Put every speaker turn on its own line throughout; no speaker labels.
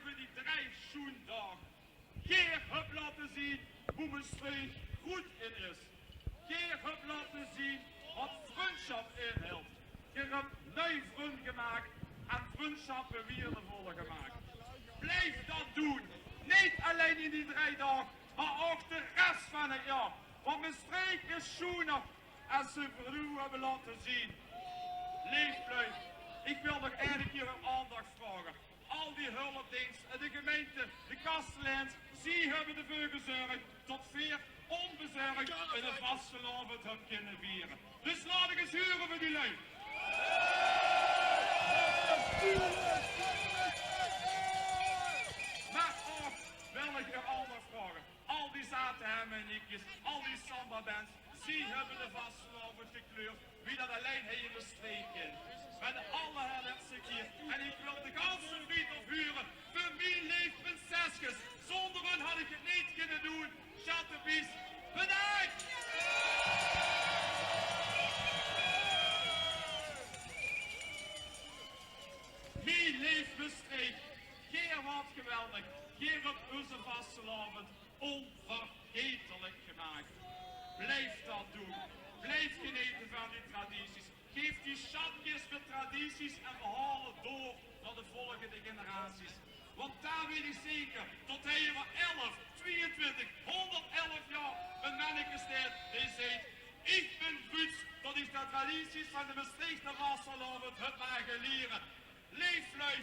voor die 3 zoendagen. Geer heb laten zien hoe mijn streek goed in is. Geer heb laten zien wat vriendschap inhield. Geer heb nieuw vriend gemaakt en vriendschappen weerdevoller gemaakt. Blijf dat doen. Niet alleen in die 3 dagen, maar ook de rest van het jaar. Want mijn streek is schoner als ze vroeger hebben laten zien. Leefluid, ik wil nog eigenlijk hier een aandacht vragen. Al die hulpdiensten en de gemeente, de kasteleins, zij hebben ervoor gezorgd tot 4 onbezorgd in een vastelavond hebben kunnen vieren. Dus laat ik eens huren voor die lui. Maar ook wil ik er aandacht vragen. Al die zaterhemmen en nikjes, al die samba-bands, zij hebben de vastelavond gekleurd, wie dat alleen hier in de streek in. Met alle herders hier. En ik wil de ganse bied ophuren. Voor wie leeft prinsesjes? Zonder hen had ik het niet kunnen doen. Chattebies, bedankt! Wie leeft bestreekt? Geer wat geweldig. Geer op onze vastelavond onvergetelijk gemaakt. Blijf dat doen. Blijf genieten van die tradities. Geef die schatjes met tradities en verhalen door naar de volgende generaties. Want daar weet ik zeker, tot hij er 11, 22, 111 jaar een manneke staat die zegt, ik ben goed dat ik de tradities van de Maastrichter vastelavond heb mogen leren. Leef lui,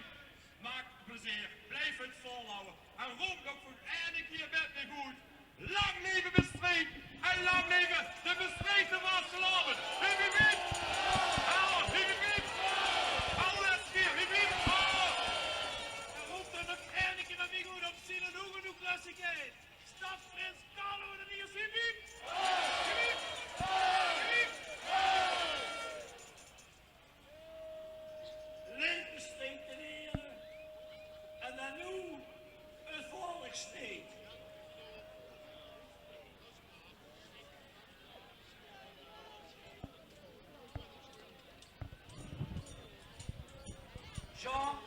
maak plezier, blijf het volhouden. En roep ook voor eindelijk hier met me goed. Lang leven Maastricht en lang leven de Maastrichter vastelavond. Wie weet? Wie weet? Alles keer, wie weet?
En roep dan ook eindelijk naar mij goed op zin en hoe genoeg klassigheid. Stadsprins Carlo en hier, wie weet? Leven steekt ten ere. En dan nu het volk steekt.
Jean,